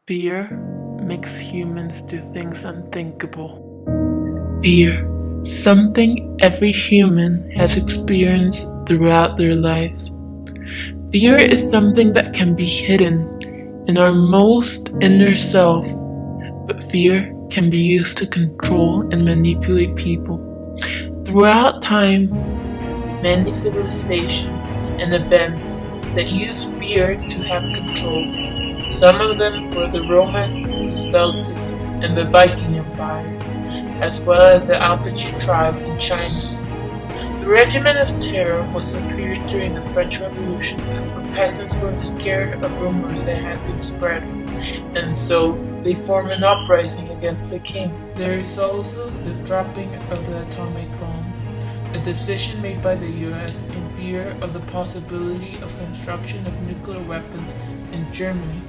Fear makes humans do things unthinkable. Fear, something every human has experienced throughout their lives. Fear is something that can be hidden in our most inner self, but fear can be used to control and manipulate people. Throughout time, many civilizations and events that used fear to have control. Some of them were the Roman, the Celtic, and the Viking Empire, as well as the Apache tribe in China. The regimen of terror was a period during the French Revolution when peasants were scared of rumors that had been spread, and so they formed an uprising against the king. There is also the dropping of the atomic bomb, a decision made by the US in fear of the possibility of construction of nuclear weapons in Germany.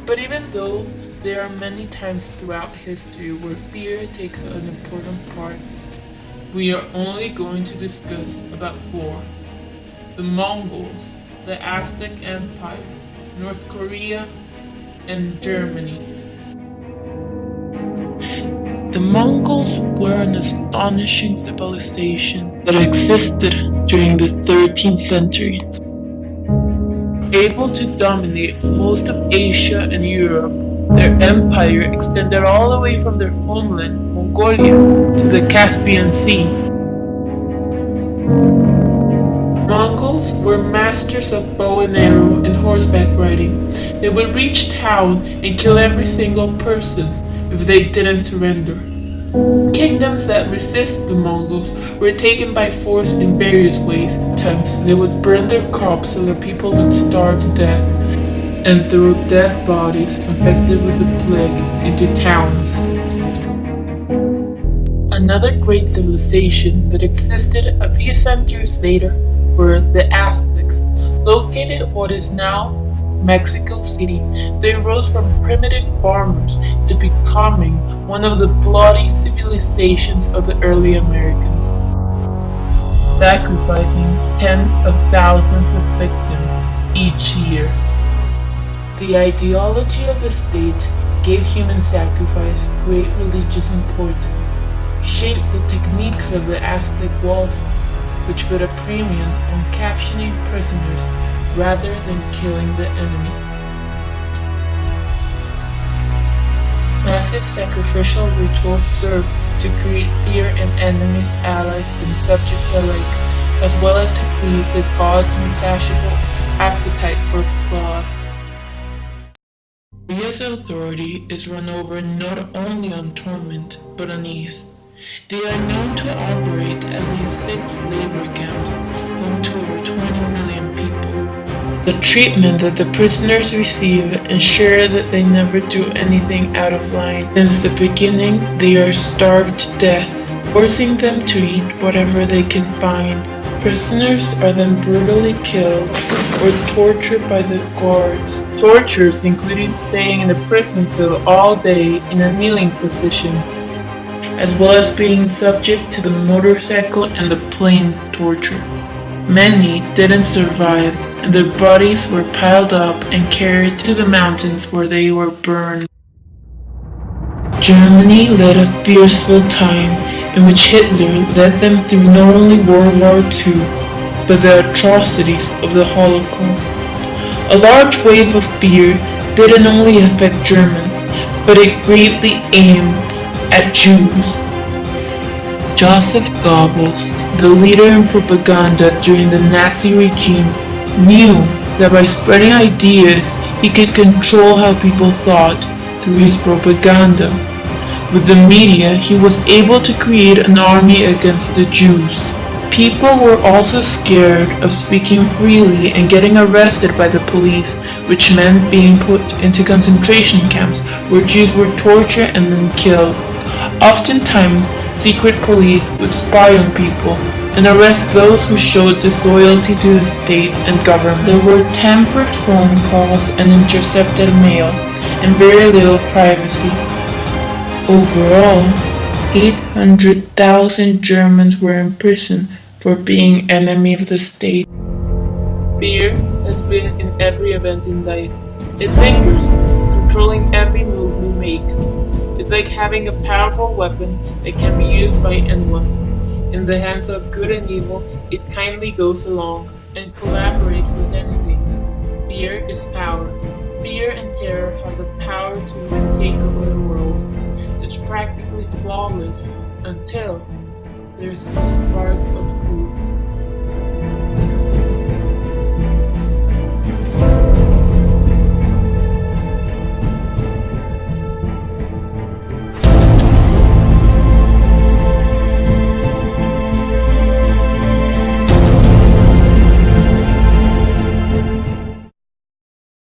But even though there are many times throughout history where fear takes an important part, we are only going to discuss about four: the Mongols, the Aztec Empire, North Korea, and Germany. The Mongols were an astonishing civilization that existed during the 13th century. Able to dominate most of Asia and Europe, their empire extended all the way from their homeland, Mongolia, to the Caspian Sea. Mongols were masters of bow and arrow and horseback riding. They would reach town and kill every single person if they didn't surrender. Kingdoms that resist the Mongols were taken by force in various ways. Sometimes they would burn their crops so that people would starve to death, and throw dead bodies infected with the plague into towns. Another great civilization that existed a few centuries later were the Aztecs, located in what is now Mexico City. They rose from primitive farmers to becoming one of the bloody civilizations of the early Americans, sacrificing tens of thousands of victims each year. The ideology of the state gave human sacrifice great religious importance, shaped the techniques of the Aztec warfare, which put a premium on capturing prisoners rather than killing the enemy. Massive sacrificial rituals served to create fear in enemies, allies, and subjects alike, as well as to please the gods' insatiable appetite for blood. Korea's authority is run over not only on torment, but on ease. They are known to operate at least 6 labor camps, home to over 20 million people. The treatment that the prisoners receive ensure that they never do anything out of line. Since the beginning, they are starved to death, forcing them to eat whatever they can find. Prisoners are then brutally killed or tortured by the guards. Tortures including staying in the prison cell all day in a kneeling position, as well as being subject to the motorcycle and the plane torture. Many didn't survive, and their bodies were piled up and carried to the mountains where they were burned. Germany led a fearful time in which Hitler led them through not only World War II, but the atrocities of the Holocaust. A large wave of fear didn't only affect Germans, but it greatly aimed at Jews. Joseph Goebbels, the leader in propaganda during the Nazi regime, knew that by spreading ideas, he could control how people thought through his propaganda. With the media, he was able to create an army against the Jews. People were also scared of speaking freely and getting arrested by the police, which meant being put into concentration camps where Jews were tortured and then killed. Oftentimes, secret police would spy on people and arrest those who showed disloyalty to the state and government. There were tampered phone calls and intercepted mail, and very little privacy. Overall, 800,000 Germans were in prison for being enemy of the state. Fear has been in every event in life. It lingers, controlling we make. It's like having a powerful weapon that can be used by anyone. In the hands of good and evil, it kindly goes along and collaborates with anything. Fear is power. Fear and terror have the power to even take over the world. It's practically flawless until there's a spark of